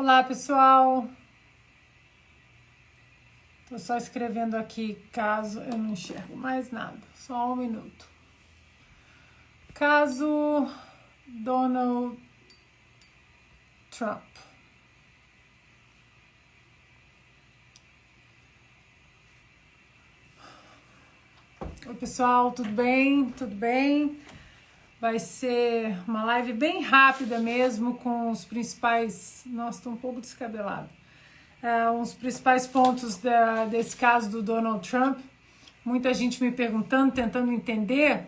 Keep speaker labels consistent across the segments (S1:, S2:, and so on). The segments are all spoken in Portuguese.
S1: Olá, pessoal. Tô só escrevendo aqui caso eu não enxergo mais nada. Só um minuto. Caso Donald Trump. Oi, pessoal, tudo bem? Tudo bem? Vai ser uma live bem rápida mesmo, com os principais... Nossa, tô um pouco descabelado. Os principais pontos desse caso do Donald Trump. Muita gente me perguntando, tentando entender.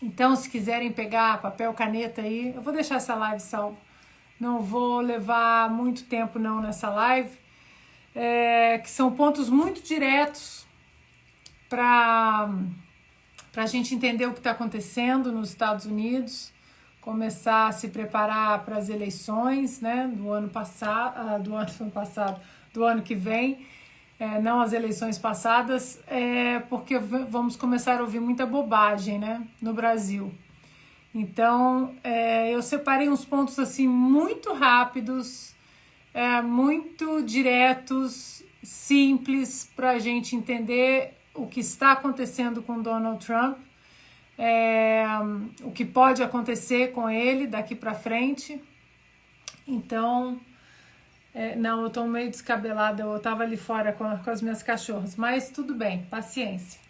S1: Então, se quiserem pegar papel, caneta aí, eu vou deixar essa live salva. Não vou levar muito tempo não nessa live. Que são pontos muito diretos para a gente entender o que está acontecendo nos Estados Unidos, começar a se preparar para as eleições, né, do ano que vem, não as eleições passadas, porque vamos começar a ouvir muita bobagem, né, no Brasil. Então, eu separei uns pontos assim muito rápidos, muito diretos, simples, para a gente entender o que está acontecendo com Donald Trump, o que pode acontecer com ele daqui para frente. Então, não, eu tô meio descabelada, eu tava ali fora com as minhas cachorras, mas tudo bem, paciência.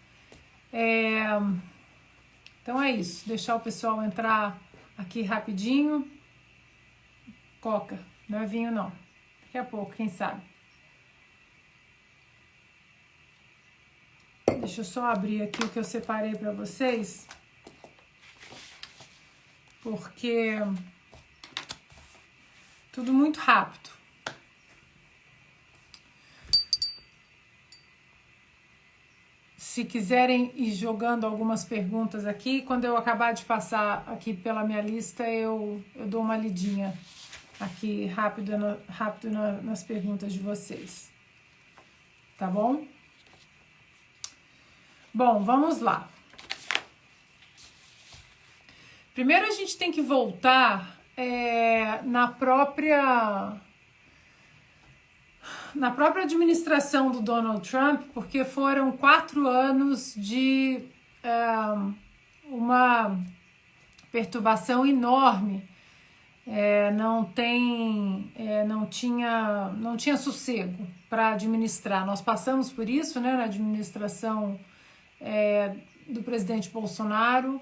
S1: Então é isso, deixar o pessoal entrar aqui rapidinho. Coca, não é vinho não, daqui a pouco, quem sabe. Deixa eu só abrir aqui o que eu separei para vocês, porque tudo muito rápido. Se quiserem ir jogando algumas perguntas aqui, quando eu acabar de passar aqui pela minha lista, eu dou uma lidinha aqui rápido nas perguntas de vocês. Tá bom? Bom, vamos lá. Primeiro a gente tem que voltar na própria administração do Donald Trump, porque foram 4 anos de uma perturbação enorme. Não tinha sossego para administrar. Nós passamos por isso, né, na administração do presidente Bolsonaro,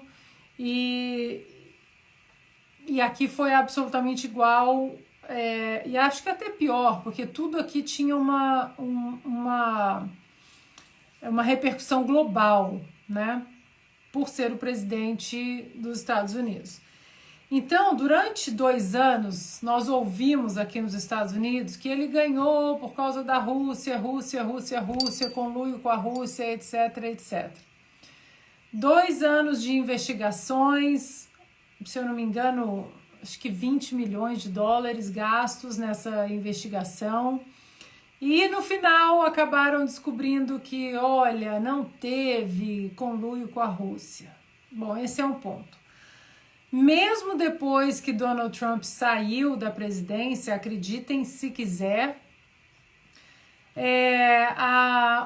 S1: e aqui foi absolutamente igual, e acho que até pior, porque tudo aqui tinha uma repercussão global, né, por ser o presidente dos Estados Unidos. Então, durante 2 anos, nós ouvimos aqui nos Estados Unidos que ele ganhou por causa da Rússia, conluio com a Rússia, etc, etc. 2 anos de investigações, se eu não me engano, acho que 20 milhões de dólares gastos nessa investigação. E no final acabaram descobrindo que, olha, não teve conluio com a Rússia. Bom, esse é um ponto. Mesmo depois que Donald Trump saiu da presidência, acreditem se quiser,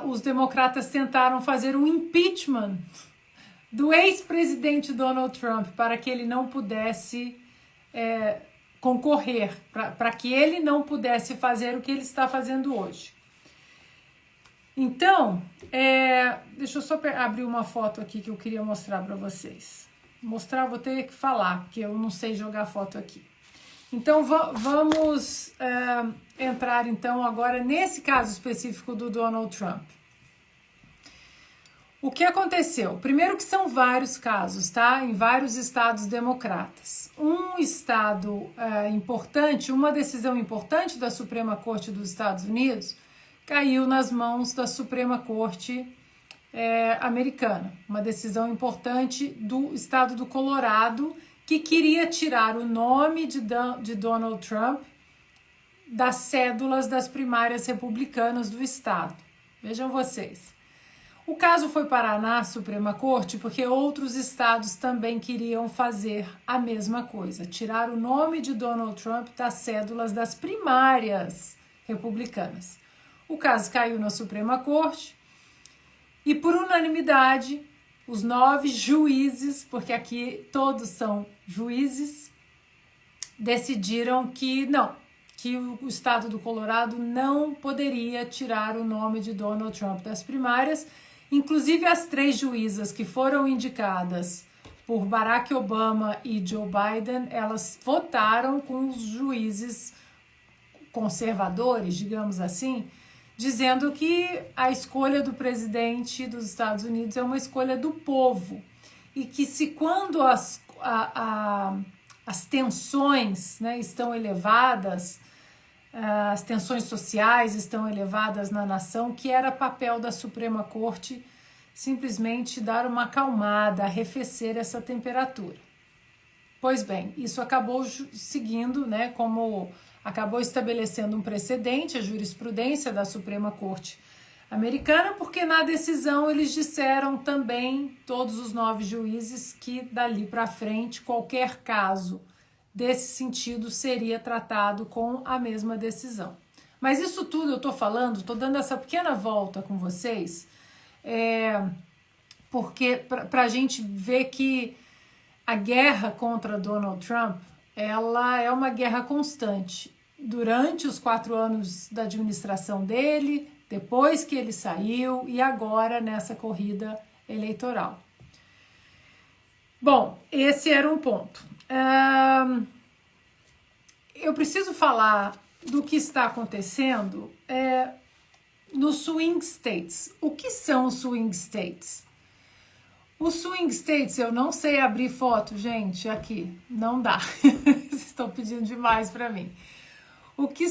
S1: os democratas tentaram fazer um impeachment do ex-presidente Donald Trump para que ele não pudesse concorrer, para que ele não pudesse fazer o que ele está fazendo hoje. Então, deixa eu só abrir uma foto aqui que eu queria mostrar para vocês. Vou ter que falar, porque eu não sei jogar foto aqui. Então, vamos entrar então agora nesse caso específico do Donald Trump. O que aconteceu? Primeiro que são vários casos, tá? Em vários estados democratas. Um estado importante, uma decisão importante da Suprema Corte dos Estados Unidos caiu nas mãos da Suprema Corte americana. Uma decisão importante do estado do Colorado, que queria tirar o nome de Donald Trump das cédulas das primárias republicanas do estado. Vejam vocês. O caso foi parar na Suprema Corte porque outros estados também queriam fazer a mesma coisa, tirar o nome de Donald Trump das cédulas das primárias republicanas. O caso caiu na Suprema Corte e, por unanimidade, os 9 juízes, porque aqui todos são juízes, decidiram que não, que o estado do Colorado não poderia tirar o nome de Donald Trump das primárias. Inclusive, as 3 juízas que foram indicadas por Barack Obama e Joe Biden, elas votaram com os juízes conservadores, digamos assim, dizendo que a escolha do presidente dos Estados Unidos é uma escolha do povo e que se quando as tensões, né, estão elevadas, as tensões sociais estão elevadas na nação, que era papel da Suprema Corte simplesmente dar uma acalmada, arrefecer essa temperatura. Pois bem, isso acabou seguindo, né, como acabou estabelecendo um precedente, a jurisprudência da Suprema Corte americana, porque na decisão eles disseram também, todos os 9 juízes, que dali para frente qualquer caso desse sentido seria tratado com a mesma decisão. Mas isso tudo eu estou falando, estou dando essa pequena volta com vocês, porque para a gente ver que a guerra contra Donald Trump, ela é uma guerra constante. Durante os 4 anos da administração dele, depois que ele saiu e agora nessa corrida eleitoral. Bom, esse era um ponto. Eu preciso falar do que está acontecendo nos swing states. O que são os swing states? Os swing states, eu não sei abrir foto, gente, aqui, não dá. Vocês estão pedindo demais para mim. O que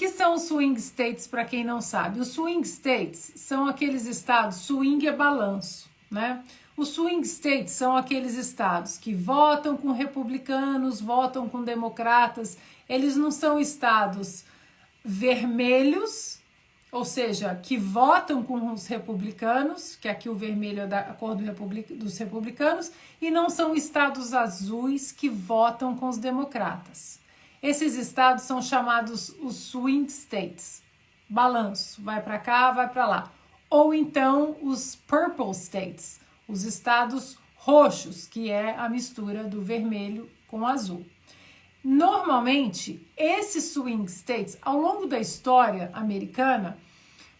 S1: são os swing states, para quem não sabe? Os swing states são aqueles estados, swing é balanço, né? Os swing states são aqueles estados que votam com republicanos, votam com democratas. Eles não são estados vermelhos, ou seja, que votam com os republicanos, que aqui o vermelho é da cor dos republicanos, e não são estados azuis que votam com os democratas. Esses estados são chamados os swing states. Balanço, vai para cá, vai para lá. Ou então os purple states, os estados roxos, que é a mistura do vermelho com o azul. Normalmente, esses swing states, ao longo da história americana,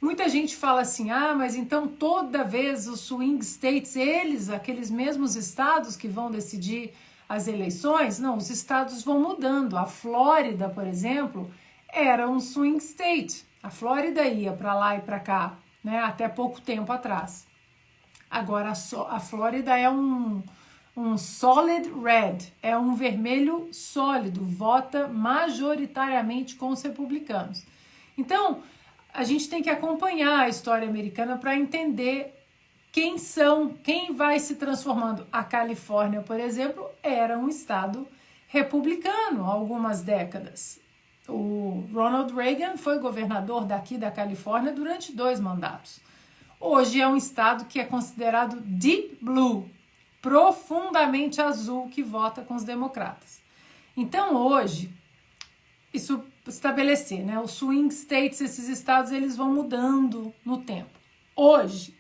S1: muita gente fala assim, mas então toda vez os swing states, aqueles mesmos estados que vão decidir as eleições, não, os estados vão mudando. A Flórida, por exemplo, era um swing state. A Flórida ia para lá e para cá, né, até pouco tempo atrás. Agora, a Flórida é um solid red, é um vermelho sólido, vota majoritariamente com os republicanos. Então, a gente tem que acompanhar a história americana para entender quem vai se transformando. A Califórnia, por exemplo, era um estado republicano há algumas décadas. O Ronald Reagan foi governador daqui da Califórnia durante 2 mandatos. Hoje é um estado que é considerado deep blue, profundamente azul, que vota com os democratas. Então, hoje, isso estabelecer, né? Os swing states, esses estados, eles vão mudando no tempo. Hoje,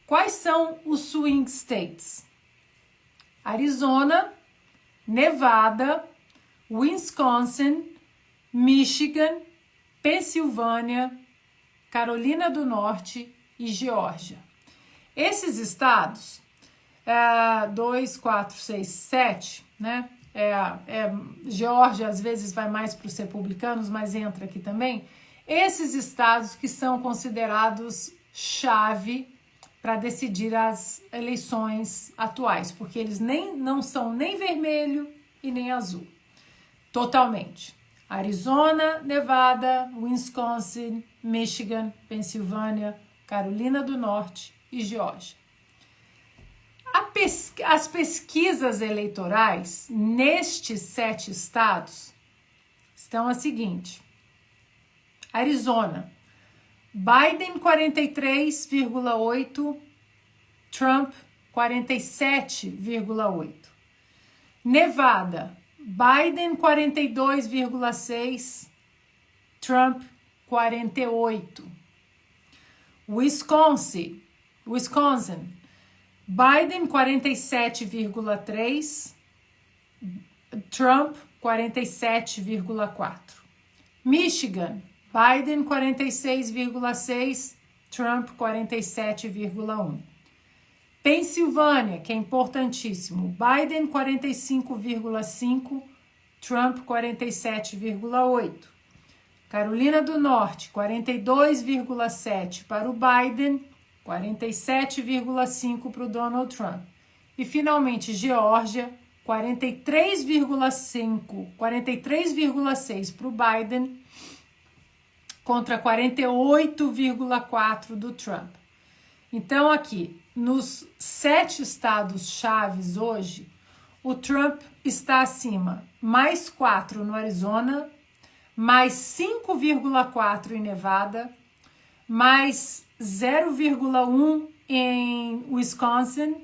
S1: quais são os swing states? Arizona, Nevada, Wisconsin, Michigan, Pensilvânia, Carolina do Norte e Geórgia. Esses estados, 2, 4, 6, 7, né? Geórgia às vezes vai mais para os republicanos, mas entra aqui também. Esses estados que são considerados chave para decidir as eleições atuais, porque eles não são nem vermelho e nem azul, totalmente. Arizona, Nevada, Wisconsin, Michigan, Pensilvânia, Carolina do Norte e Geórgia. As pesquisas eleitorais nestes 7 estados estão a seguinte: Arizona, Biden 43,8%, Trump 47,8%. Nevada, Biden 42,6%, Trump 48%. Wisconsin, Biden 47,3%, Trump 47,4%. Michigan, Biden 46,6%, Trump 47,1%. Pensilvânia, que é importantíssimo, Biden 45,5%, Trump 47,8%. Carolina do Norte, 42,7% para o Biden, 47,5% para o Donald Trump. E finalmente, Geórgia, 43,6% para o Biden contra 48,4% do Trump. Então, aqui, nos 7 estados chaves hoje, o Trump está acima, mais 4 no Arizona, mais 5,4 em Nevada, mais 0,1 em Wisconsin,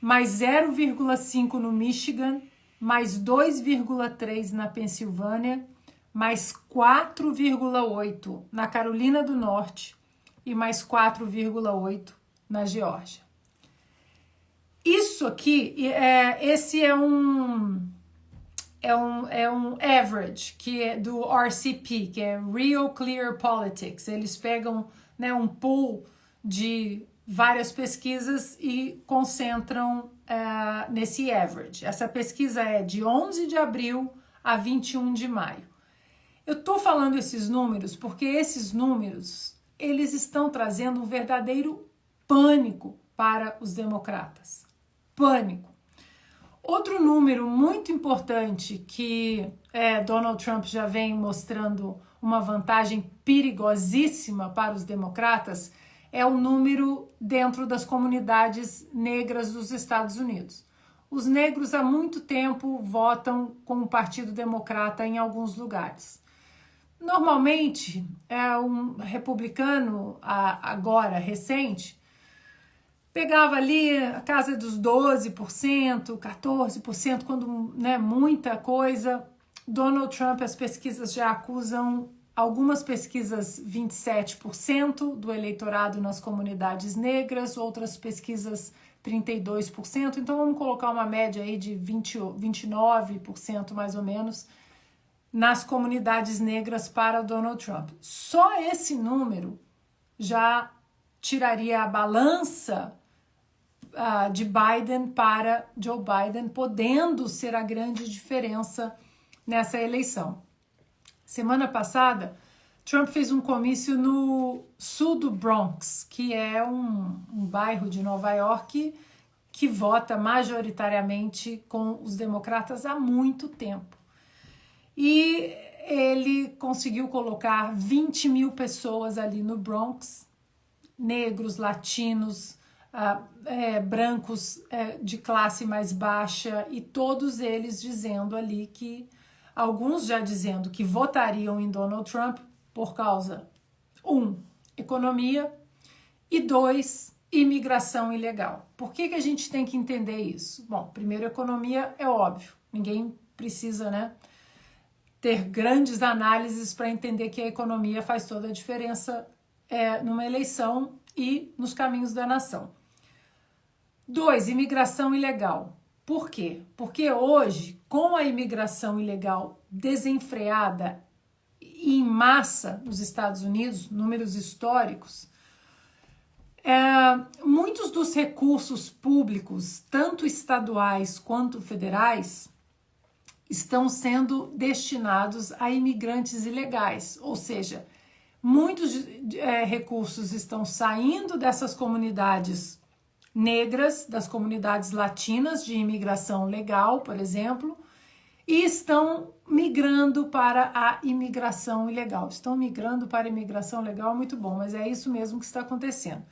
S1: mais 0,5 no Michigan, mais 2,3 na Pensilvânia, mais 4,8 na Carolina do Norte e mais 4,8 na Geórgia. Isso aqui, esse é um average, que é do RCP, que é Real Clear Politics. Eles pegam, né, um pool de várias pesquisas e concentram nesse average. Essa pesquisa é de 11 de abril a 21 de maio. Eu estou falando esses números porque esses números, eles estão trazendo um verdadeiro pânico para os democratas. Pânico. Outro número muito importante que Donald Trump já vem mostrando uma vantagem perigosíssima para os democratas é o número dentro das comunidades negras dos Estados Unidos. Os negros há muito tempo votam com o Partido Democrata em alguns lugares. Normalmente, um republicano, agora recente, pegava ali a casa dos 12%, 14%, quando, né, muita coisa. Donald Trump, as pesquisas já acusam, algumas pesquisas 27% do eleitorado nas comunidades negras, outras pesquisas 32%, então vamos colocar uma média aí de 29% mais ou menos nas comunidades negras para Donald Trump. Só esse número já tiraria a balança de Biden para Joe Biden, podendo ser a grande diferença nessa eleição. Semana passada, Trump fez um comício no sul do Bronx, que é um bairro de Nova York que vota majoritariamente com os democratas há muito tempo. E ele conseguiu colocar 20 mil pessoas ali no Bronx, negros, latinos, brancos de classe mais baixa, e todos eles dizendo ali que, alguns já dizendo que votariam em Donald Trump por causa, 1, economia, e 2, imigração ilegal. Por que a gente tem que entender isso? Bom, primeiro, economia é óbvio, ninguém precisa, né, ter grandes análises para entender que a economia faz toda a diferença numa eleição e nos caminhos da nação. 2, imigração ilegal. Por quê? Porque hoje, com a imigração ilegal desenfreada e em massa nos Estados Unidos, números históricos, muitos dos recursos públicos, tanto estaduais quanto federais, estão sendo destinados a imigrantes ilegais, ou seja, muitos recursos estão saindo dessas comunidades negras, das comunidades latinas de imigração legal, por exemplo, e estão migrando para a imigração ilegal. Estão migrando para a imigração legal, muito bom, mas é isso mesmo que está acontecendo.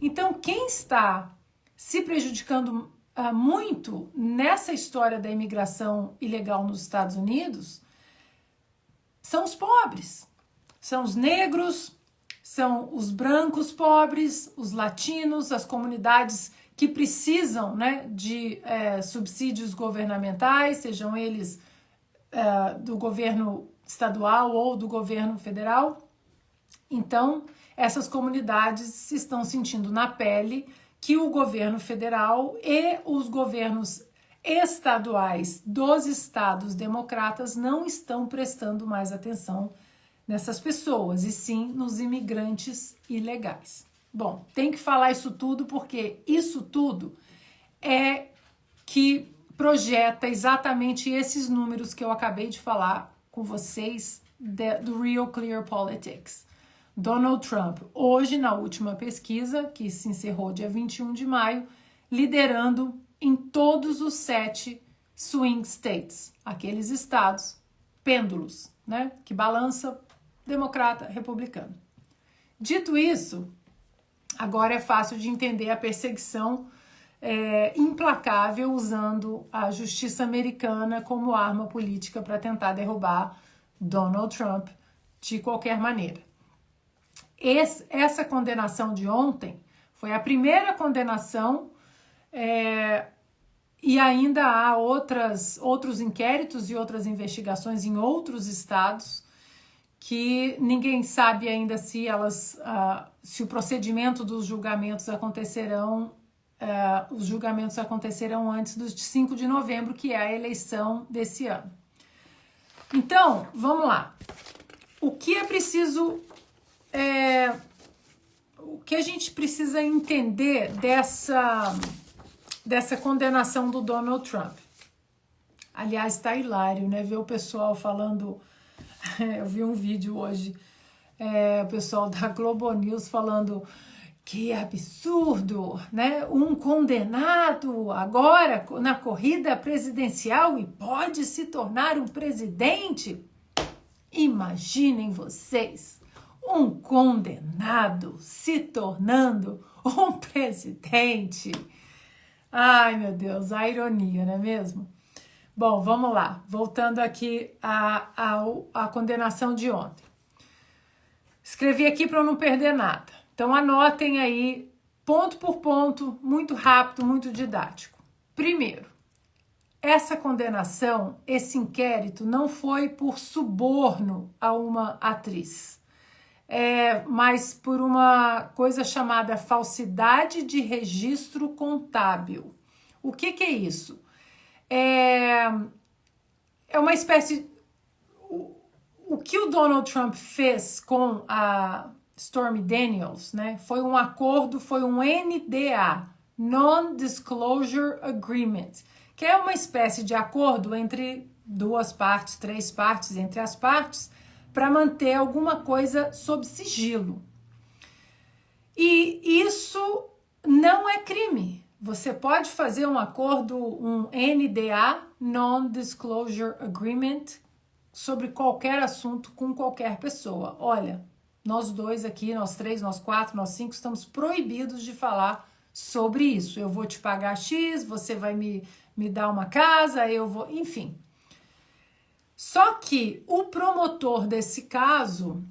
S1: Então, quem está se prejudicando muito nessa história da imigração ilegal nos Estados Unidos são os pobres, são os negros, são os brancos pobres, os latinos, as comunidades que precisam, né, de subsídios governamentais, sejam eles do governo estadual ou do governo federal. Então, essas comunidades estão sentindo na pele que o governo federal e os governos estaduais dos estados democratas não estão prestando mais atenção nessas pessoas, e sim nos imigrantes ilegais. Bom, tem que falar isso tudo porque isso tudo é que projeta exatamente esses números que eu acabei de falar com vocês do Real Clear Politics. Donald Trump, hoje na última pesquisa, que se encerrou dia 21 de maio, liderando em todos os 7 swing states, aqueles estados pêndulos, né, que balança democrata, republicano. Dito isso, agora é fácil de entender a perseguição implacável usando a justiça americana como arma política para tentar derrubar Donald Trump de qualquer maneira. Essa condenação de ontem foi a primeira condenação e ainda há outros inquéritos e outras investigações em outros estados que ninguém sabe ainda se o procedimento dos julgamentos acontecerão. Os julgamentos acontecerão antes dos 5 de novembro, que é a eleição desse ano. Então, vamos lá. O que é preciso... o que a gente precisa entender dessa condenação do Donald Trump? Aliás, tá hilário, né? Ver o pessoal falando... Eu vi um vídeo hoje, o pessoal da Globo News falando que absurdo, né? Um condenado agora na corrida presidencial e pode se tornar um presidente? Imaginem vocês, um condenado se tornando um presidente. Ai, meu Deus, a ironia, não é mesmo? Bom, vamos lá. Voltando aqui à condenação de ontem. Escrevi aqui para eu não perder nada. Então, anotem aí, ponto por ponto, muito rápido, muito didático. Primeiro, essa condenação, esse inquérito, não foi por suborno a uma atriz, mas por uma coisa chamada falsidade de registro contábil. O que é isso? É uma espécie... O que o Donald Trump fez com a Stormy Daniels, né, foi um acordo, foi um NDA, Non-Disclosure Agreement, que é uma espécie de acordo entre 2 partes, 3 partes, entre as partes, para manter alguma coisa sob sigilo. E isso não é crime. Você pode fazer um acordo, um NDA, Non-Disclosure Agreement, sobre qualquer assunto com qualquer pessoa. Olha, nós 2 aqui, nós 3, nós 4, nós 5, estamos proibidos de falar sobre isso. Eu vou te pagar X, você vai me dar uma casa, eu vou... Enfim. Só que o promotor desse caso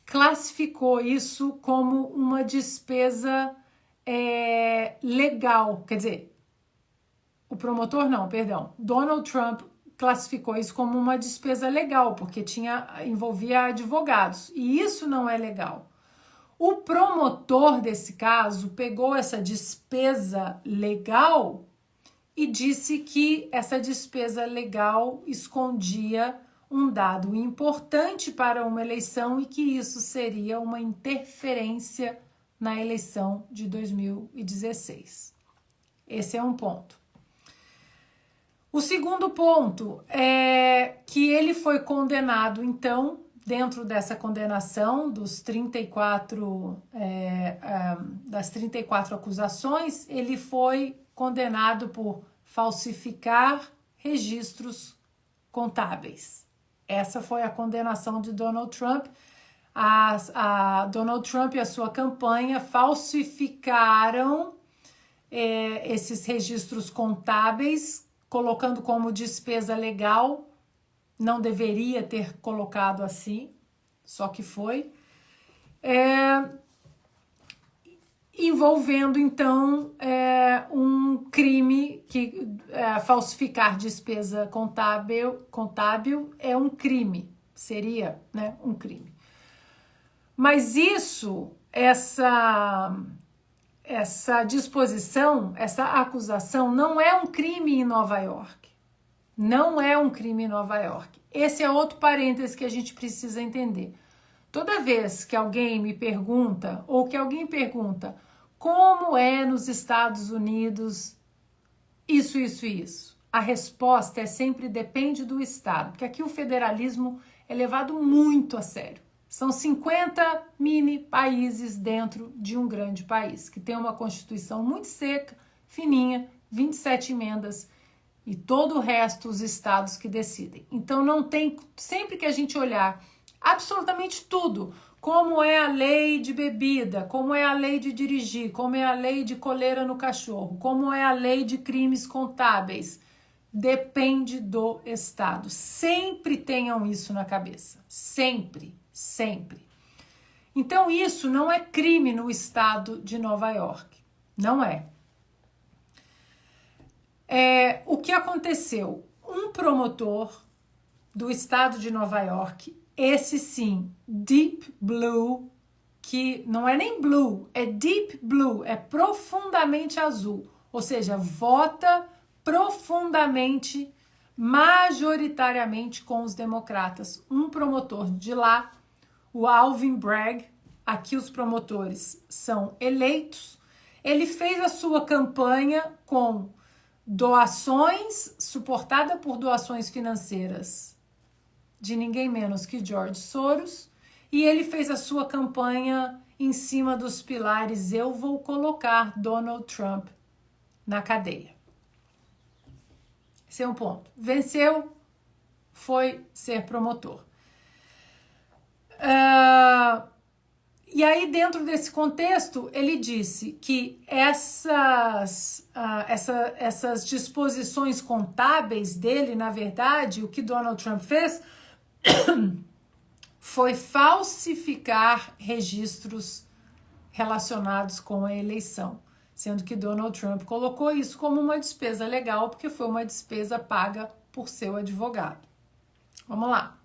S1: classificou isso como uma despesa legal. Quer dizer, o promotor não, perdão. Donald Trump classificou isso como uma despesa legal, porque envolvia advogados, e isso não é legal. O promotor desse caso pegou essa despesa legal e disse que essa despesa legal escondia um dado importante para uma eleição e que isso seria uma interferência na eleição de 2016. Esse é um ponto. O segundo ponto é que ele foi condenado, então, dentro dessa condenação das 34 acusações, ele foi condenado por falsificar registros contábeis. Essa foi a condenação de Donald Trump. Donald Trump e a sua campanha falsificaram esses registros contábeis, colocando como despesa legal. Não deveria ter colocado assim, só que foi. envolvendo, então, um crime que falsificar despesa contábil é um crime, seria, né, um crime. Mas essa disposição, essa acusação não é um crime em Nova York. Não é um crime em Nova York. Esse é outro parêntese que a gente precisa entender. Toda vez que alguém me pergunta, ou que alguém pergunta, como é nos Estados Unidos isso, a resposta é sempre depende do estado, porque aqui o federalismo é levado muito a sério. São 50 mini países dentro de um grande país, que tem uma constituição muito seca, fininha, 27 emendas, e todo o resto os estados que decidem. Então não tem, sempre que a gente olhar absolutamente tudo, como é a lei de bebida, como é a lei de dirigir, como é a lei de coleira no cachorro, como é a lei de crimes contábeis, depende do estado. Sempre tenham isso na cabeça, sempre, sempre. Então isso não é crime no estado de Nova York, não é. O que aconteceu? Um promotor do estado de Nova York, esse sim, Deep Blue, que não é nem blue, é Deep Blue, é profundamente azul, ou seja, vota profundamente, majoritariamente com os democratas. Um promotor de lá, o Alvin Bragg, aqui os promotores são eleitos, ele fez a sua campanha com doações, suportada por doações financeiras de ninguém menos que George Soros, e ele fez a sua campanha em cima dos pilares: eu vou colocar Donald Trump na cadeia. Esse é um ponto. Venceu, foi ser promotor. E aí, dentro desse contexto, ele disse que essas disposições contábeis dele, na verdade, o que Donald Trump fez foi falsificar registros relacionados com a eleição, sendo que Donald Trump colocou isso como uma despesa legal, porque foi uma despesa paga por seu advogado. Vamos lá.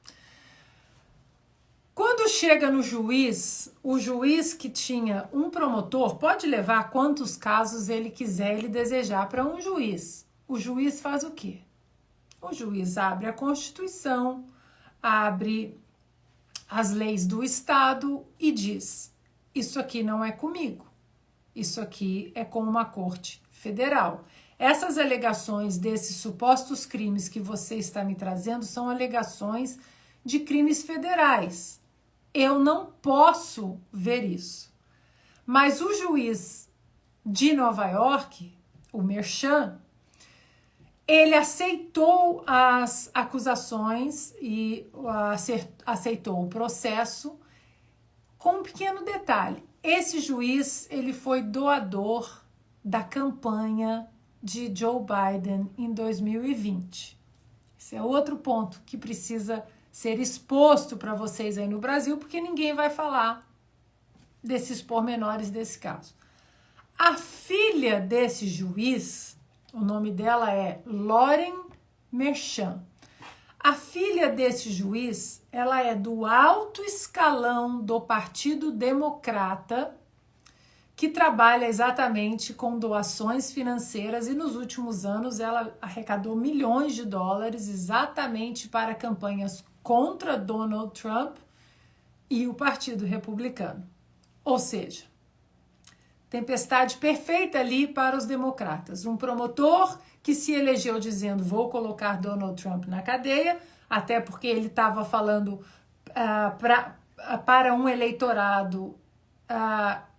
S1: Quando chega no juiz, o juiz que tinha um promotor pode levar quantos casos ele quiser, ele desejar para um juiz. O juiz faz o quê? O juiz abre a Constituição, abre as leis do Estado e diz: isso aqui não é comigo, isso aqui é com uma corte federal. Essas alegações desses supostos crimes que você está me trazendo são alegações de crimes federais. Eu não posso ver isso. Mas o juiz de Nova York, o Merchan, ele aceitou as acusações e aceitou o processo com um pequeno detalhe. Esse juiz, ele foi doador da campanha de Joe Biden em 2020. Esse é outro ponto que precisa ser exposto para vocês aí no Brasil, porque ninguém vai falar desses pormenores desse caso. A filha desse juiz, o nome dela é Lauren Merchan. A filha desse juiz, ela é do alto escalão do Partido Democrata, que trabalha exatamente com doações financeiras, e nos últimos anos ela arrecadou milhões de dólares exatamente para campanhas contra Donald Trump e o Partido Republicano. Ou seja, tempestade perfeita ali para os democratas. Um promotor que se elegeu dizendo: vou colocar Donald Trump na cadeia, até porque ele estava falando para um eleitorado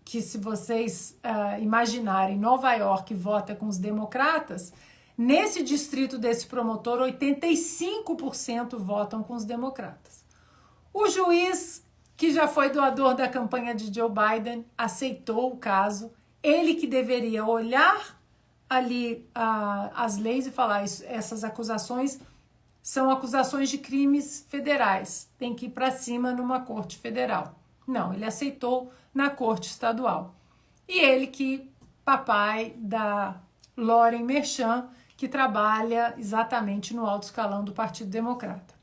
S1: que, se vocês imaginarem, Nova York vota com os democratas. Nesse distrito desse promotor, 85% votam com os democratas. O juiz, que já foi doador da campanha de Joe Biden, aceitou o caso. Ele que deveria olhar ali as leis e falar: essas acusações são acusações de crimes federais, tem que ir para cima numa corte federal. Não, ele aceitou na corte estadual. E ele que, papai da Lauren Merchan, que trabalha exatamente no alto escalão do Partido Democrata.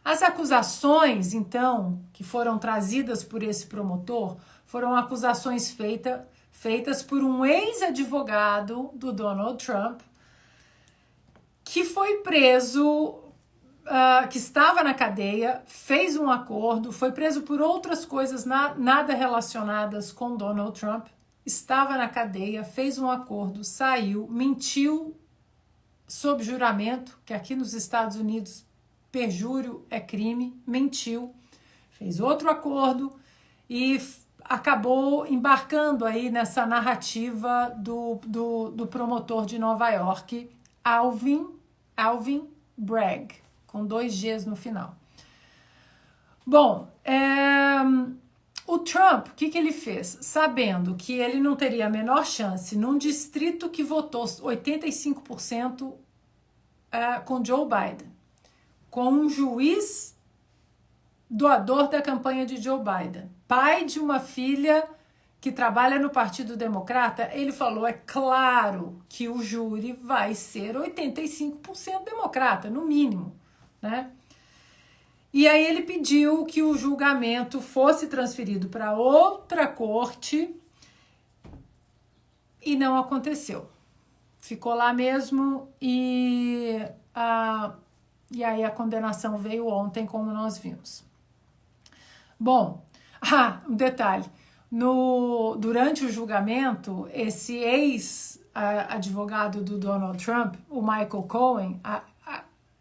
S1: As acusações, então, que foram trazidas por esse promotor, foram acusações feitas por um ex-advogado do Donald Trump, que foi preso, que estava na cadeia, fez um acordo, foi preso por outras coisas nada relacionadas com Donald Trump, estava na cadeia, fez um acordo, saiu, mentiu sob juramento, que aqui nos Estados Unidos perjúrio é crime, mentiu, fez outro acordo e acabou embarcando aí nessa narrativa do promotor de Nova York, Alvin Bragg, com 2 Gs no final. Bom, o Trump, o que ele fez? Sabendo que ele não teria a menor chance num distrito que votou 85% com Joe Biden, com um juiz doador da campanha de Joe Biden, pai de uma filha que trabalha no Partido Democrata, ele falou, é claro que o júri vai ser 85% democrata, no mínimo, né? E aí ele pediu que o julgamento fosse transferido para outra corte e não aconteceu. Ficou lá mesmo e aí a condenação veio ontem, como nós vimos. Bom, um detalhe. Durante o julgamento, esse ex-advogado do Donald Trump, o Michael Cohen,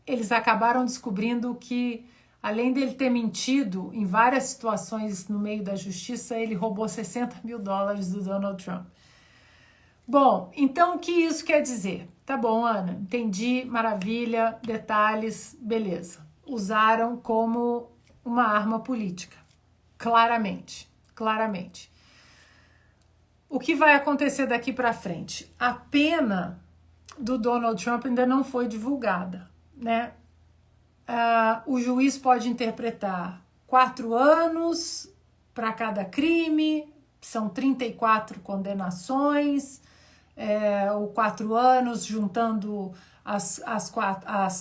S1: eles acabaram descobrindo que, além dele ter mentido em várias situações no meio da justiça, ele roubou $60 mil do Donald Trump. Bom, então o que isso quer dizer? Tá bom, Ana, entendi, maravilha, detalhes, beleza. Usaram como uma arma política, claramente. O que vai acontecer daqui para frente? A pena do Donald Trump ainda não foi divulgada, né? O juiz pode interpretar 4 anos para cada crime, são 34 condenações, ou 4 anos juntando as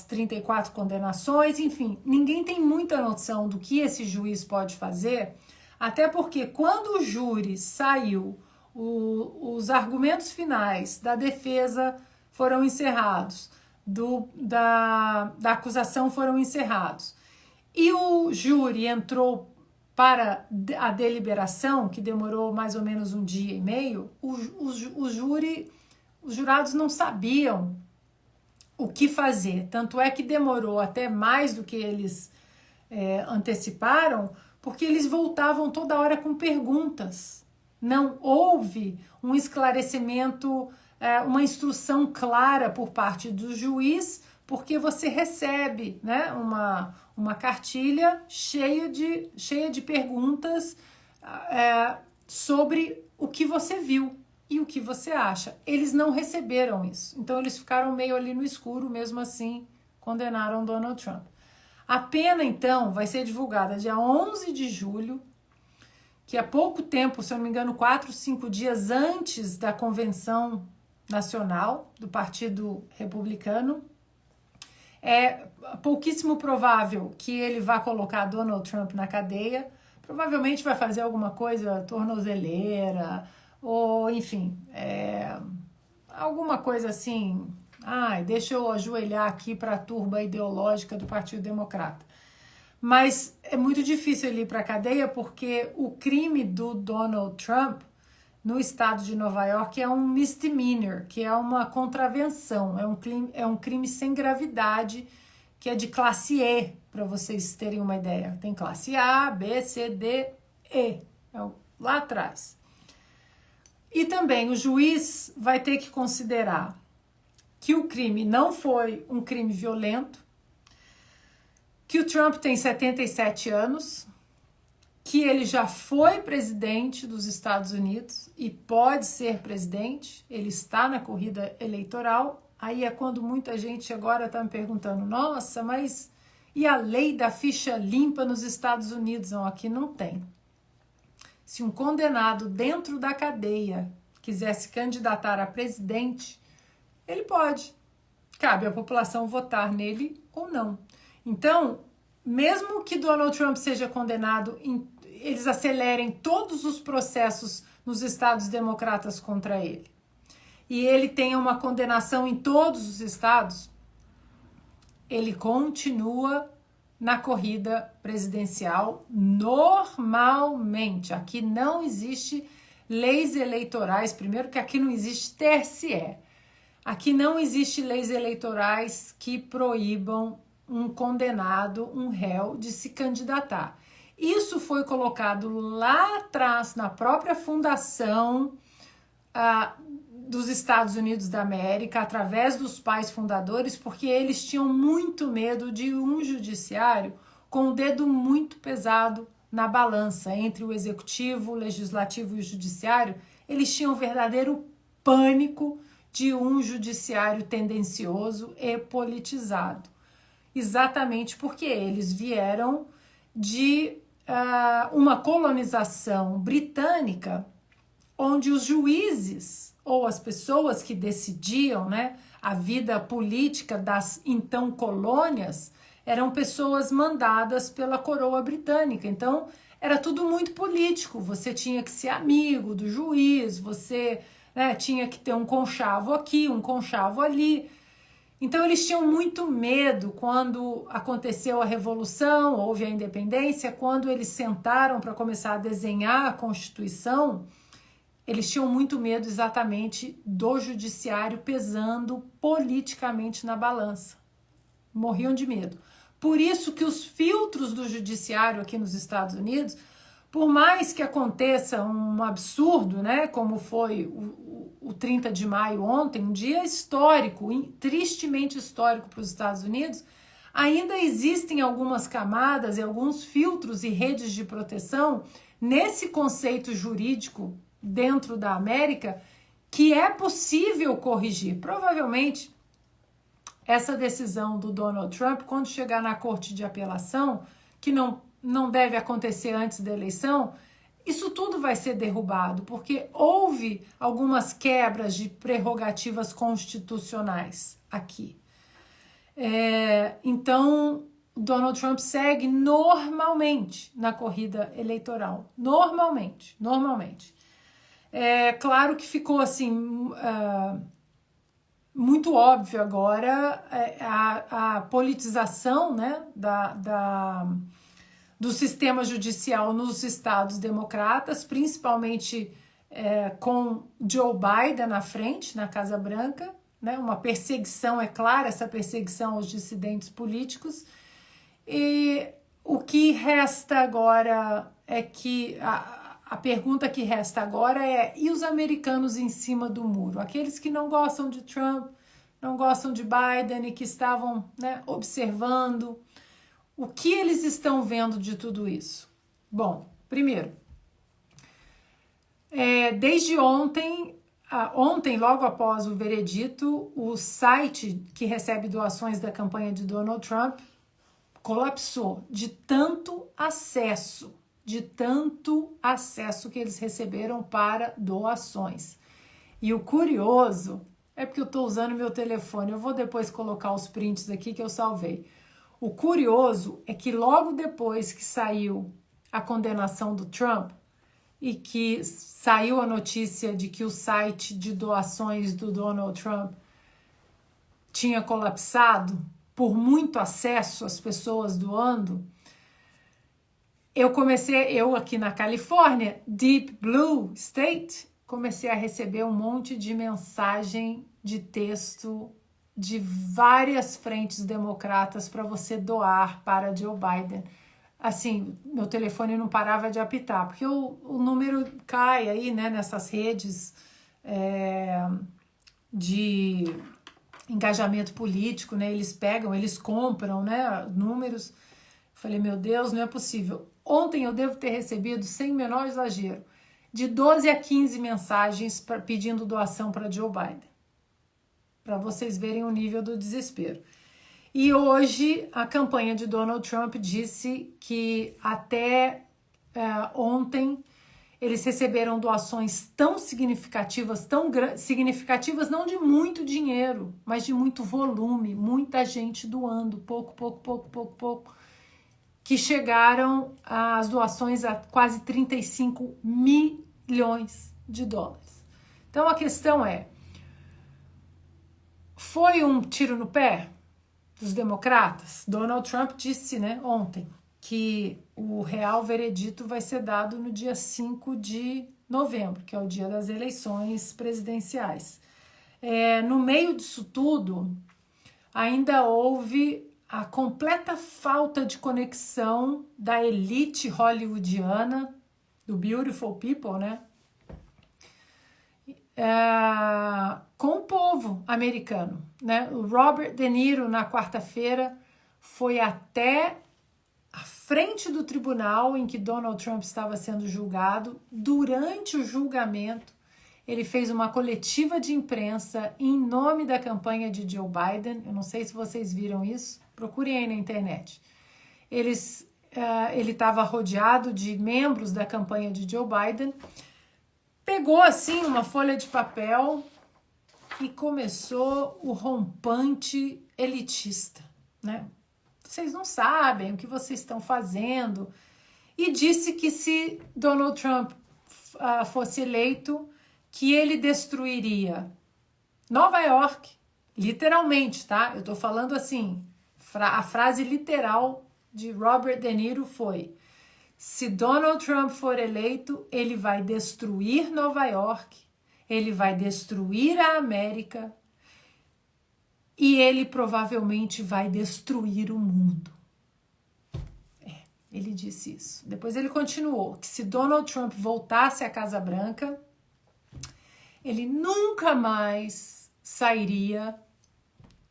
S1: 34 condenações, enfim, ninguém tem muita noção do que esse juiz pode fazer, até porque quando o júri saiu, os argumentos finais da defesa foram encerrados, da acusação foram encerrados, e o júri entrou para a deliberação, que demorou mais ou menos 1 dia e meio, os jurados não sabiam o que fazer, tanto é que demorou até mais do que eles anteciparam, porque eles voltavam toda hora com perguntas. Não houve um esclarecimento, uma instrução clara por parte do juiz, porque você recebe, né, uma cartilha cheia de perguntas sobre o que você viu e o que você acha. Eles não receberam isso, então eles ficaram meio ali no escuro, mesmo assim condenaram Donald Trump. A pena, então, vai ser divulgada dia 11 de julho, que é pouco tempo, se eu não me engano, 4, 5 dias antes da convenção nacional do Partido Republicano. É pouquíssimo provável que ele vá colocar Donald Trump na cadeia, provavelmente vai fazer alguma coisa tornozeleira, ou enfim, alguma coisa assim, deixa eu ajoelhar aqui para a turba ideológica do Partido Democrata. Mas é muito difícil ele ir para a cadeia porque o crime do Donald Trump no estado de Nova York é um misdemeanor, que é uma contravenção, é um crime sem gravidade, que é de classe E, para vocês terem uma ideia. Tem classe A, B, C, D, E, lá atrás. E também o juiz vai ter que considerar que o crime não foi um crime violento, que o Trump tem 77 anos, que ele já foi presidente dos Estados Unidos e pode ser presidente, ele está na corrida eleitoral. Aí é quando muita gente agora está me perguntando, nossa, mas E a lei da ficha limpa nos Estados Unidos, não, aqui não tem. Se um condenado dentro da cadeia quiser se candidatar a presidente, ele pode. Cabe à população votar nele ou não. Então, mesmo que Donald Trump seja condenado, eles acelerem todos os processos nos estados democratas contra ele, e ele tenha uma condenação em todos os estados, ele continua na corrida presidencial normalmente. Aqui não existe leis eleitorais, primeiro que aqui não existe TSE. Aqui não existe leis eleitorais que proíbam um condenado, um réu, de se candidatar. Isso foi colocado lá atrás, na própria fundação dos Estados Unidos da América, através dos pais fundadores, porque eles tinham muito medo de um judiciário com o dedo muito pesado na balança entre o executivo, o legislativo e o judiciário. Eles tinham um verdadeiro pânico de um judiciário tendencioso e politizado. Exatamente porque eles vieram de uma colonização britânica, onde os juízes ou as pessoas que decidiam, né, a vida política das então colônias eram pessoas mandadas pela coroa britânica. Então era tudo muito político. Você tinha que ser amigo do juiz, você, né, tinha que ter um conchavo aqui, um conchavo ali. Então eles tinham muito medo quando aconteceu a Revolução, houve a independência, quando eles sentaram para começar a desenhar a Constituição, eles tinham muito medo exatamente do judiciário pesando politicamente na balança. Morriam de medo. Por isso que os filtros do judiciário aqui nos Estados Unidos, por mais que aconteça um absurdo, né, como foi o 30 de maio ontem, um dia histórico, tristemente histórico para os Estados Unidos, ainda existem algumas camadas e alguns filtros e redes de proteção nesse conceito jurídico dentro da América que é possível corrigir. Provavelmente, essa decisão do Donald Trump, quando chegar na Corte de Apelação, que não deve acontecer antes da eleição, isso tudo vai ser derrubado, porque houve algumas quebras de prerrogativas constitucionais aqui. Então, Donald Trump segue normalmente na corrida eleitoral. Normalmente. É claro que ficou assim muito óbvio agora a politização, né, do sistema judicial nos estados democratas, principalmente com Joe Biden na frente, na Casa Branca, né, uma perseguição, é clara, essa perseguição aos dissidentes políticos. E o que resta agora é que a pergunta que resta agora é: e os americanos em cima do muro? Aqueles que não gostam de Trump, não gostam de Biden e que estavam, né, observando, o que eles estão vendo de tudo isso? Bom, primeiro, desde ontem, logo após o veredito, o site que recebe doações da campanha de Donald Trump colapsou de tanto acesso que eles receberam para doações. E o curioso é porque eu estou usando meu telefone, eu vou depois colocar os prints aqui que eu salvei. O curioso é que logo depois que saiu a condenação do Trump e que saiu a notícia de que o site de doações do Donald Trump tinha colapsado por muito acesso às pessoas doando, eu aqui na Califórnia, Deep Blue State, comecei a receber um monte de mensagem de texto de várias frentes democratas para você doar para Joe Biden. Assim, meu telefone não parava de apitar, porque o número cai aí, né, nessas redes de engajamento político, né, eles compram, né, números. Falei, meu Deus, não é possível. Ontem eu devo ter recebido, sem menor exagero, de 12 a 15 mensagens pedindo doação para Joe Biden. Para vocês verem o nível do desespero. E hoje a campanha de Donald Trump disse que até ontem eles receberam doações tão significativas, significativas não de muito dinheiro, mas de muito volume, muita gente doando, pouco, que chegaram às doações a quase 35 milhões de dólares. Então a questão é, foi um tiro no pé dos democratas? Donald Trump disse, né, ontem, que o real veredito vai ser dado no dia 5 de novembro, que é o dia das eleições presidenciais. No meio disso tudo, ainda houve a completa falta de conexão da elite hollywoodiana, do Beautiful People, né? Com o povo americano, né? O Robert De Niro, na quarta-feira, foi até a frente do tribunal em que Donald Trump estava sendo julgado. Durante o julgamento, ele fez uma coletiva de imprensa em nome da campanha de Joe Biden. Eu não sei se vocês viram isso, procurem aí na internet. Ele estava rodeado de membros da campanha de Joe Biden, pegou assim uma folha de papel e começou o rompante elitista, né? Vocês não sabem o que vocês estão fazendo. E disse que se Donald Trump fosse eleito, que ele destruiria Nova York, literalmente, tá? Eu tô falando assim, a frase literal de Robert De Niro foi: se Donald Trump for eleito, ele vai destruir Nova York, ele vai destruir a América e ele provavelmente vai destruir o mundo. Ele disse isso. Depois ele continuou que se Donald Trump voltasse à Casa Branca, ele nunca mais sairia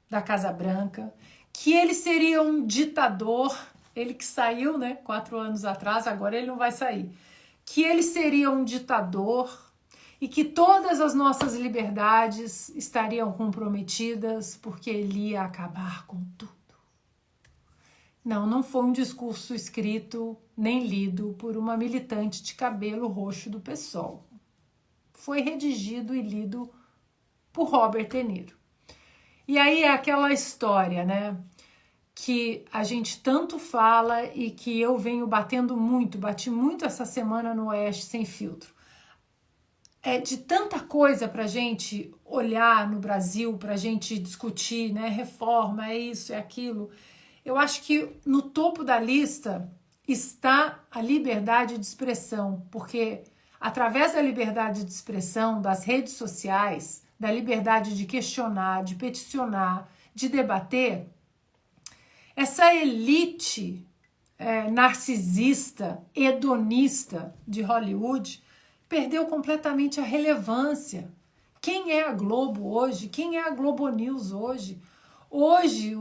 S1: da Casa Branca, que ele seria um ditador, ele que saiu, né, 4 anos atrás, agora ele não vai sair, que ele seria um ditador e que todas as nossas liberdades estariam comprometidas porque ele ia acabar com tudo. Não foi um discurso escrito nem lido por uma militante de cabelo roxo do PSOL. Foi redigido e lido por Robert De Niro. E aí é aquela história, né, que a gente tanto fala e que eu venho bati muito essa semana no Oeste Sem Filtro. De tanta coisa pra gente olhar no Brasil, pra gente discutir, né, reforma, é isso, é aquilo. Eu acho que no topo da lista está a liberdade de expressão, porque através da liberdade de expressão, das redes sociais, da liberdade de questionar, de peticionar, de debater, essa elite narcisista, hedonista de Hollywood perdeu completamente a relevância. Quem é a Globo hoje? Quem é a Globo News hoje? Hoje,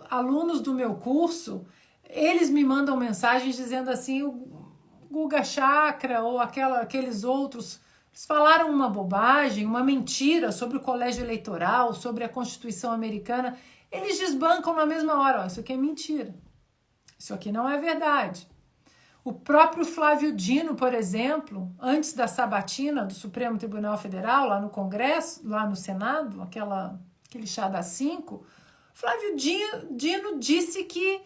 S1: alunos do meu curso, eles me mandam mensagens dizendo assim, o Guga Chakra ou aqueles outros, eles falaram uma bobagem, uma mentira sobre o colégio eleitoral, sobre a Constituição americana. Eles desbancam na mesma hora, isso aqui é mentira. Isso aqui não é verdade. O próprio Flávio Dino, por exemplo, antes da sabatina do Supremo Tribunal Federal, lá no Congresso, lá no Senado, aquele chá das 5, Flávio Dino disse que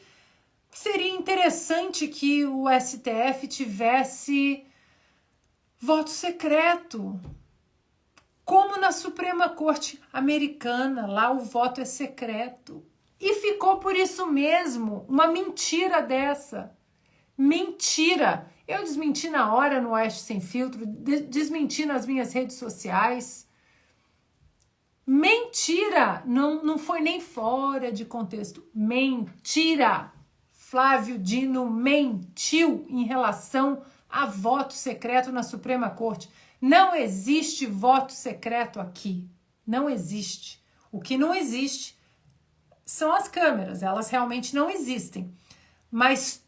S1: seria interessante que o STF tivesse voto secreto, como na Suprema Corte Americana, lá o voto é secreto. E ficou por isso mesmo, uma mentira dessa. Mentira! Eu desmenti na hora no Oeste Sem Filtro, desmenti nas minhas redes sociais. Mentira! Não foi nem fora de contexto. Mentira! Flávio Dino mentiu em relação a voto secreto na Suprema Corte. Não existe voto secreto aqui. Não existe. O que não existe são as câmeras. Elas realmente não existem. Mas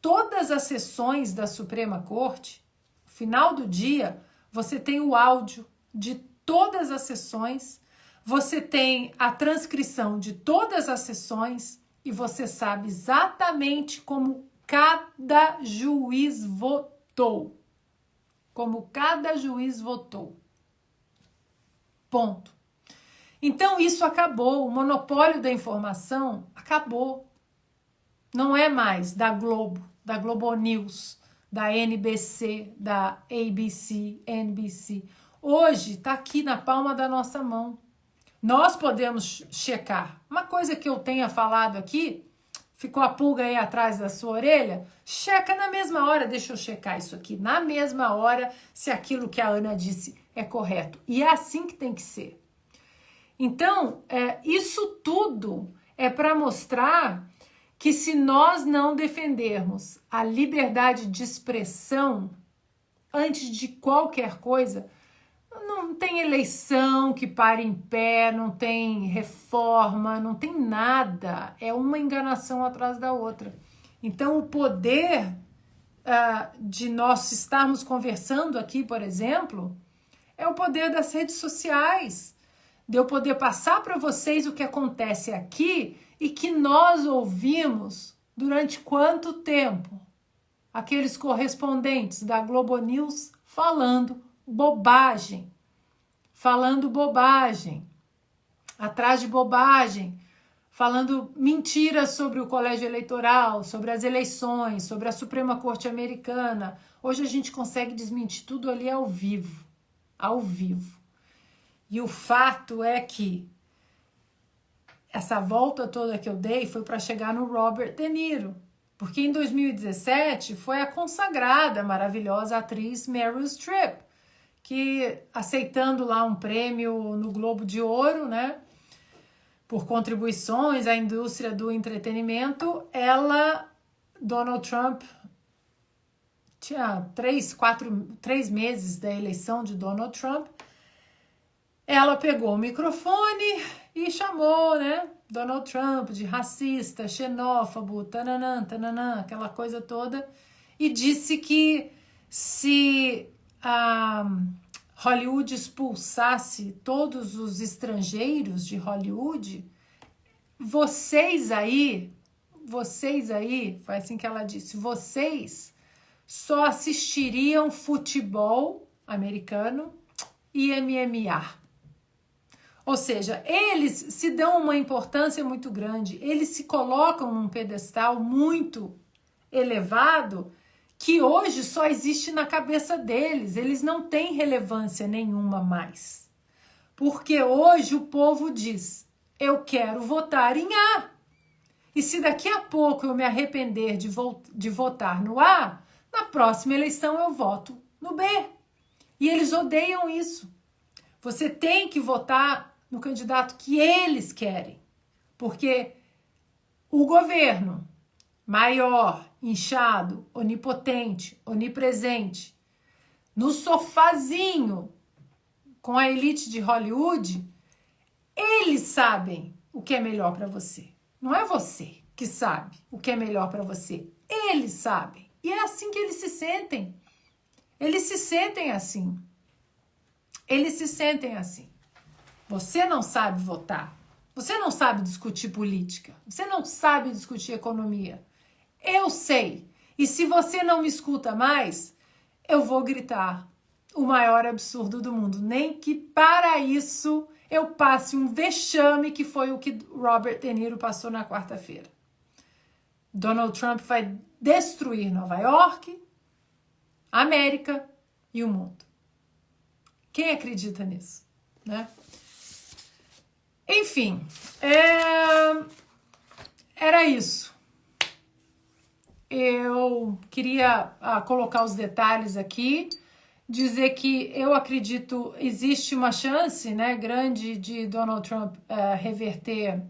S1: todas as sessões da Suprema Corte, no final do dia, você tem o áudio de todas as sessões, você tem a transcrição de todas as sessões, e você sabe exatamente como cada juiz votou. Como cada juiz votou. Ponto. Então isso acabou, o monopólio da informação acabou. Não é mais da Globo, da Globo News, da NBC, da ABC, NBC. Hoje está aqui na palma da nossa mão. Nós podemos checar. Uma coisa que eu tenha falado aqui, ficou a pulga aí atrás da sua orelha, checa na mesma hora, deixa eu checar isso aqui, na mesma hora, se aquilo que a Ana disse é correto. E é assim que tem que ser. Então, isso tudo é para mostrar que se nós não defendermos a liberdade de expressão antes de qualquer coisa, não tem eleição que pare em pé, não tem reforma, não tem nada. É uma enganação atrás da outra. Então, o poder de nós estarmos conversando aqui, por exemplo, é o poder das redes sociais. De eu poder passar para vocês o que acontece aqui e que nós ouvimos durante quanto tempo? Aqueles correspondentes da Globo News falando bobagem, atrás de bobagem, falando mentiras sobre o colégio eleitoral, sobre as eleições, sobre a Suprema Corte Americana. Hoje a gente consegue desmentir tudo ali ao vivo. E o fato é que essa volta toda que eu dei foi para chegar no Robert De Niro, porque em 2017 foi a consagrada, maravilhosa atriz Meryl Streep, que aceitando lá um prêmio no Globo de Ouro, né, por contribuições à indústria do entretenimento, Donald Trump, tinha 3 meses da eleição de Donald Trump, ela pegou o microfone e chamou, né, Donald Trump de racista, xenófobo, tananã, aquela coisa toda, e disse que se Hollywood expulsasse todos os estrangeiros de Hollywood, vocês aí, foi assim que ela disse, vocês só assistiriam futebol americano e MMA. Ou seja, eles se dão uma importância muito grande, eles se colocam num pedestal muito elevado que hoje só existe na cabeça deles, eles não têm relevância nenhuma mais. Porque hoje o povo diz, eu quero votar em A. E se daqui a pouco eu me arrepender de votar no A, na próxima eleição eu voto no B. E eles odeiam isso. Você tem que votar no candidato que eles querem, porque o governo maior, inchado, onipotente, onipresente, no sofazinho com a elite de Hollywood, eles sabem o que é melhor para você. Não é você que sabe o que é melhor para você. Eles sabem. E é assim que eles se sentem. Eles se sentem assim. Você não sabe votar. Você não sabe discutir política. Você não sabe discutir economia. Eu sei. E se você não me escuta mais, eu vou gritar o maior absurdo do mundo. Nem que para isso eu passe um vexame, que foi o que Robert De Niro passou na quarta-feira. Donald Trump vai destruir Nova York, a América e o mundo. Quem acredita nisso, né? Enfim, era isso. Eu queria colocar os detalhes aqui, dizer que eu acredito, existe uma chance, né, grande de Donald Trump reverter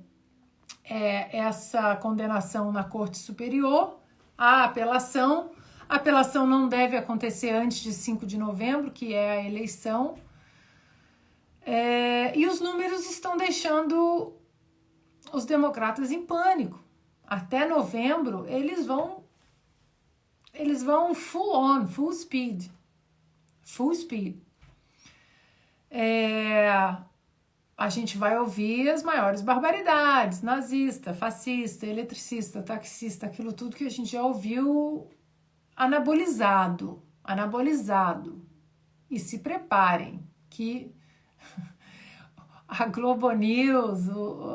S1: essa condenação na Corte Superior, a apelação. A apelação não deve acontecer antes de 5 de novembro, que é a eleição. E os números estão deixando os democratas em pânico. Até novembro, eles vão full on, full speed. a gente vai ouvir as maiores barbaridades, nazista, fascista, eletricista, taxista, aquilo tudo que a gente já ouviu anabolizado. E se preparem que a Globo News,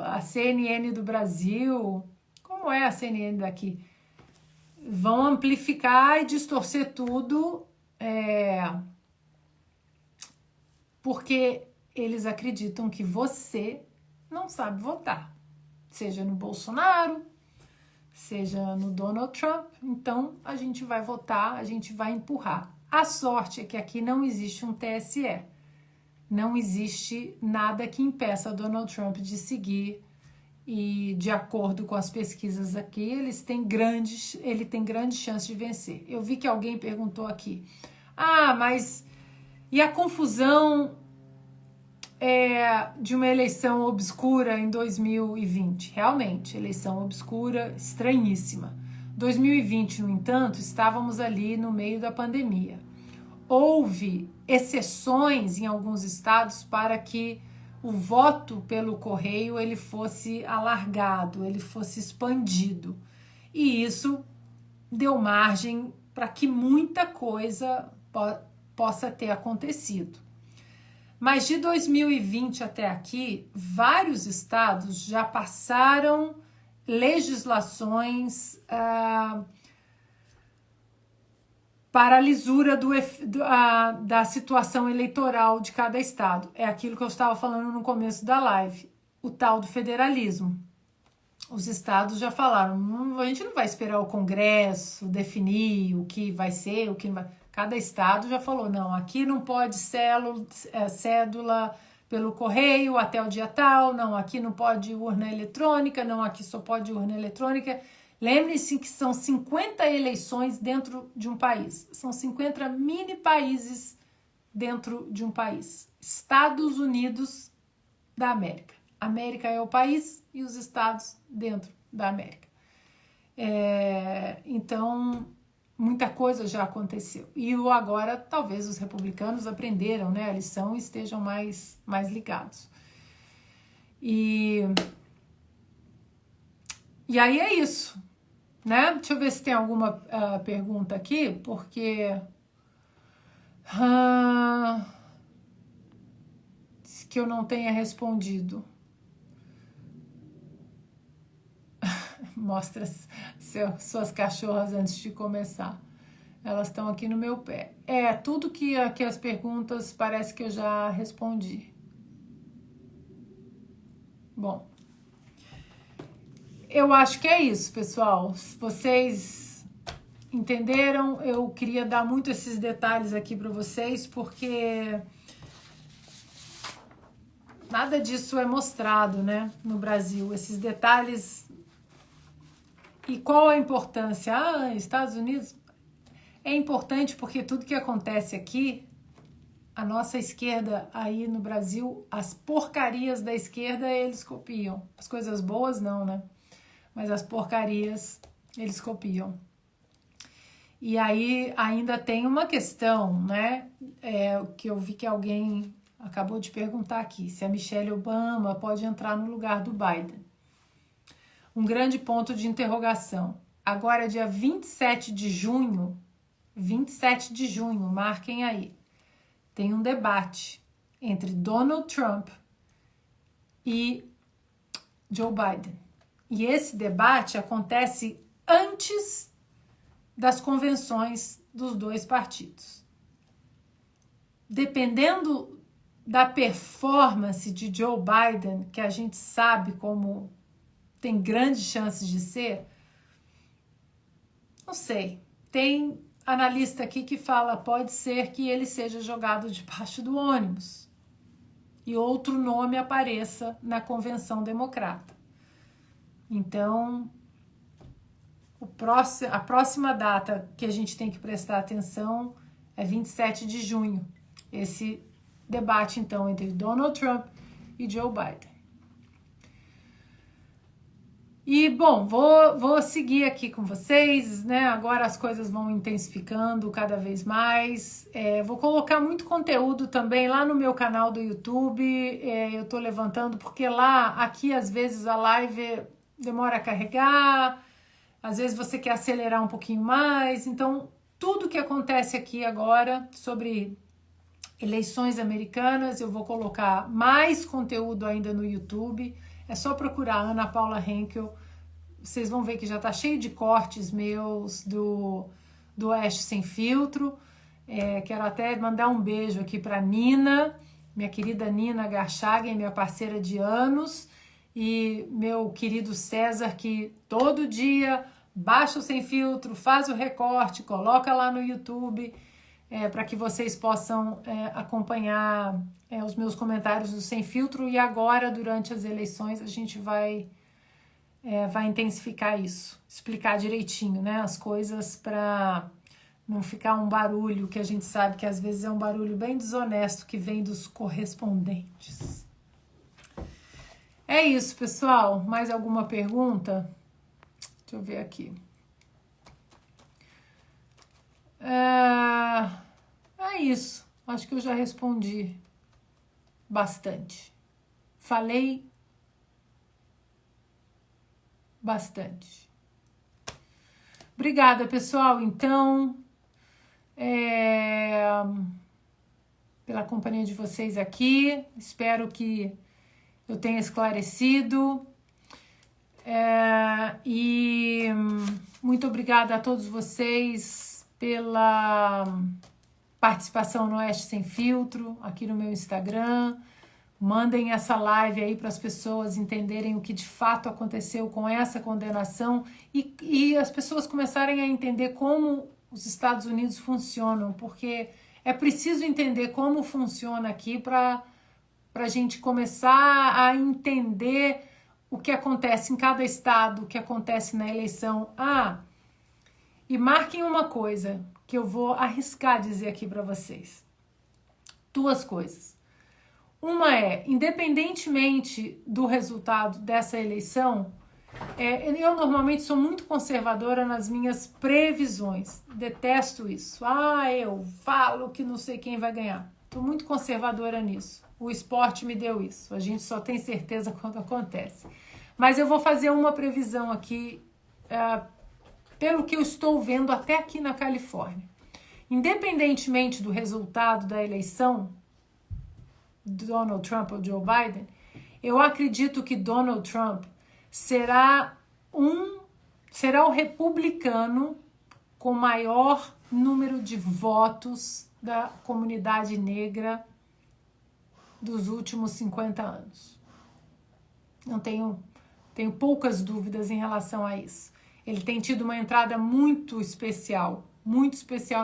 S1: a CNN do Brasil, como é a CNN daqui, vão amplificar e distorcer tudo, porque eles acreditam que você não sabe votar, seja no Bolsonaro, seja no Donald Trump. Então a gente vai votar, a gente vai empurrar. A sorte é que aqui não existe um TSE, não existe nada que impeça Donald Trump de seguir, e de acordo com as pesquisas aqui, ele tem grande chance de vencer. Eu vi que alguém perguntou aqui, mas e a confusão de uma eleição obscura em 2020? Realmente, eleição obscura, estranhíssima. 2020, no entanto, estávamos ali no meio da pandemia. Houve exceções em alguns estados para que o voto pelo correio ele fosse alargado, ele fosse expandido. E isso deu margem para que muita coisa possa ter acontecido. Mas de 2020 até aqui, vários estados já passaram legislações para a lisura da situação eleitoral de cada estado. É aquilo que eu estava falando no começo da live, o tal do federalismo. Os estados já falaram, a gente não vai esperar o Congresso definir o que vai ser, o que não vai. Cada estado já falou, não, aqui não pode cédula pelo correio até o dia tal, não, aqui não pode urna eletrônica, não, aqui só pode urna eletrônica. Lembre-se que são 50 eleições dentro de um país. São 50 mini países dentro de um país. Estados Unidos da América. América é o país e os estados dentro da América. Então, muita coisa já aconteceu. E agora, talvez os republicanos aprenderam, né, a lição e estejam mais ligados. E aí é isso, né? Deixa eu ver se tem alguma pergunta aqui, porque que eu não tenha respondido. Mostra suas cachorras antes de começar. Elas estão aqui no meu pé. Tudo que aqui as perguntas parece que eu já respondi. Bom, eu acho que é isso, pessoal. Vocês entenderam? Eu queria dar muito esses detalhes aqui para vocês, porque nada disso é mostrado, né, no Brasil. Esses detalhes. E qual a importância? Estados Unidos é importante porque tudo que acontece aqui, a nossa esquerda aí no Brasil, as porcarias da esquerda eles copiam. As coisas boas não, né? Mas as porcarias eles copiam. E aí ainda tem uma questão, né? Que eu vi que alguém acabou de perguntar aqui, se a Michelle Obama pode entrar no lugar do Biden. Um grande ponto de interrogação. Agora, dia 27 de junho, marquem aí, tem um debate entre Donald Trump e Joe Biden. E esse debate acontece antes das convenções dos dois partidos. Dependendo da performance de Joe Biden, que a gente sabe como tem grandes chances de ser, não sei, tem analista aqui que fala, pode ser que ele seja jogado debaixo do ônibus e outro nome apareça na convenção democrata. Então, a próxima data que a gente tem que prestar atenção é 27 de junho. Esse debate, então, entre Donald Trump e Joe Biden. E, bom, vou seguir aqui com vocês, né? Agora as coisas vão intensificando cada vez mais. Vou colocar muito conteúdo também lá no meu canal do YouTube. Eu tô levantando, porque aqui às vezes a live demora a carregar, às vezes você quer acelerar um pouquinho mais. Então, tudo que acontece aqui agora sobre eleições americanas, eu vou colocar mais conteúdo ainda no YouTube. É só procurar Ana Paula Henkel, vocês vão ver que já tá cheio de cortes meus do Oeste Sem Filtro. Quero até mandar um beijo aqui para Nina, minha querida Nina Garchagen, minha parceira de anos, e meu querido César, que todo dia baixa o Sem Filtro, faz o recorte, coloca lá no YouTube, para que vocês possam acompanhar os meus comentários do Sem Filtro. E agora, durante as eleições, a gente vai intensificar isso, explicar direitinho, né, as coisas, para não ficar um barulho que a gente sabe que às vezes é um barulho bem desonesto que vem dos correspondentes. É isso, pessoal. Mais alguma pergunta? Deixa eu ver aqui. É isso. Acho que eu já respondi bastante. Falei bastante. Obrigada, pessoal. Então, pela companhia de vocês aqui. Espero que eu tenha esclarecido. E muito obrigada a todos vocês pela participação no Oeste Sem Filtro, aqui no meu Instagram. Mandem essa live aí para as pessoas entenderem o que de fato aconteceu com essa condenação e as pessoas começarem a entender como os Estados Unidos funcionam, porque é preciso entender como funciona aqui para a gente começar a entender o que acontece em cada estado, o que acontece na eleição. E marquem uma coisa que eu vou arriscar dizer aqui para vocês. 2 coisas. Uma independentemente do resultado dessa eleição, eu normalmente sou muito conservadora nas minhas previsões. Detesto isso. Eu falo que não sei quem vai ganhar. Estou muito conservadora nisso. O esporte me deu isso. A gente só tem certeza quando acontece. Mas eu vou fazer uma previsão aqui, pelo que eu estou vendo até aqui na Califórnia. Independentemente do resultado da eleição, Donald Trump ou Joe Biden, eu acredito que Donald Trump será o republicano com maior número de votos da comunidade negra dos últimos 50 anos. Não tenho poucas dúvidas em relação a isso. Ele tem tido uma entrada muito especial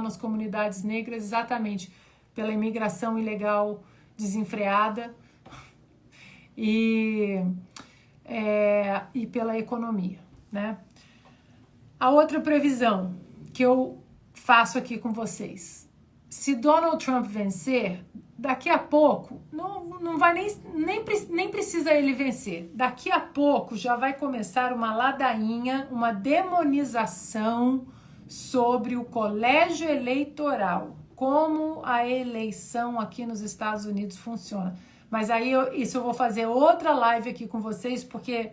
S1: nas comunidades negras, exatamente pela imigração ilegal desenfreada e pela economia, né? A outra previsão que eu faço aqui com vocês: se Donald Trump vencer, daqui a pouco, não vai nem precisa ele vencer, daqui a pouco já vai começar uma ladainha, uma demonização sobre o colégio eleitoral, como a eleição aqui nos Estados Unidos funciona. Mas aí eu vou fazer outra live aqui com vocês, porque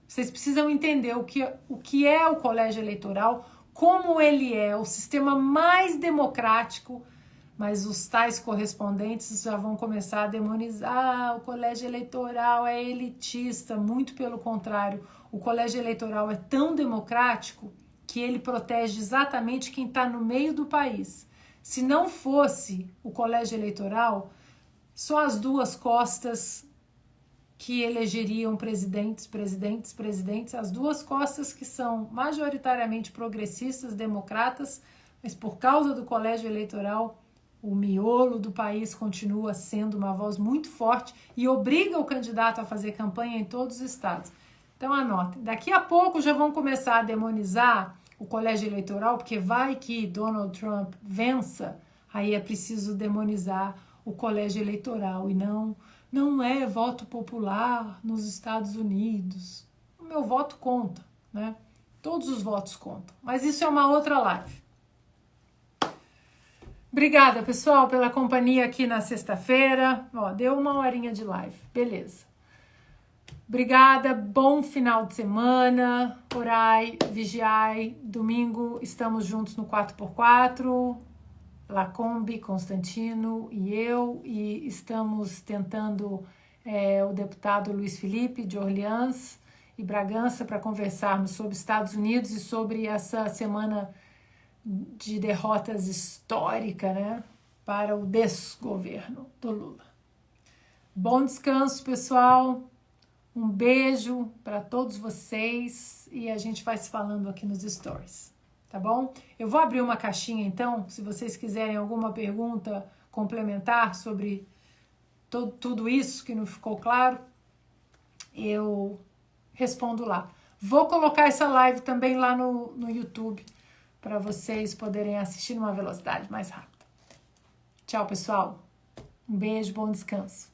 S1: vocês precisam entender o que é o colégio eleitoral, como ele é o sistema mais democrático. Mas os tais correspondentes já vão começar a demonizar. O colégio eleitoral é elitista. Muito pelo contrário, o colégio eleitoral é tão democrático que ele protege exatamente quem está no meio do país. Se não fosse o colégio eleitoral, só as 2 costas que elegeriam presidentes, as 2 costas que são majoritariamente progressistas, democratas, mas por causa do colégio eleitoral, o miolo do país continua sendo uma voz muito forte e obriga o candidato a fazer campanha em todos os estados. Então anotem, daqui a pouco já vão começar a demonizar o colégio eleitoral, porque vai que Donald Trump vença, aí é preciso demonizar o colégio eleitoral e não é voto popular nos Estados Unidos. meu voto conta, né? Todos os votos contam. Mas isso é uma outra live. Obrigada, pessoal, pela companhia aqui na sexta-feira. Ó, deu 1 horinha de live. Beleza. Obrigada, bom final de semana. Orai, vigiai. Domingo estamos juntos no 4x4. Lacombe, Constantino e eu. E estamos tentando o deputado Luiz Felipe de Orleans e Bragança para conversarmos sobre Estados Unidos e sobre essa semana de derrotas histórica, né, para o desgoverno do Lula. Bom descanso, pessoal. Um beijo para todos vocês e a gente vai se falando aqui nos stories, tá bom? Eu vou abrir uma caixinha então, se vocês quiserem alguma pergunta complementar sobre tudo isso que não ficou claro, eu respondo lá. Vou colocar essa live também lá no YouTube para vocês poderem assistir numa velocidade mais rápida. Tchau, pessoal. Um beijo, bom descanso.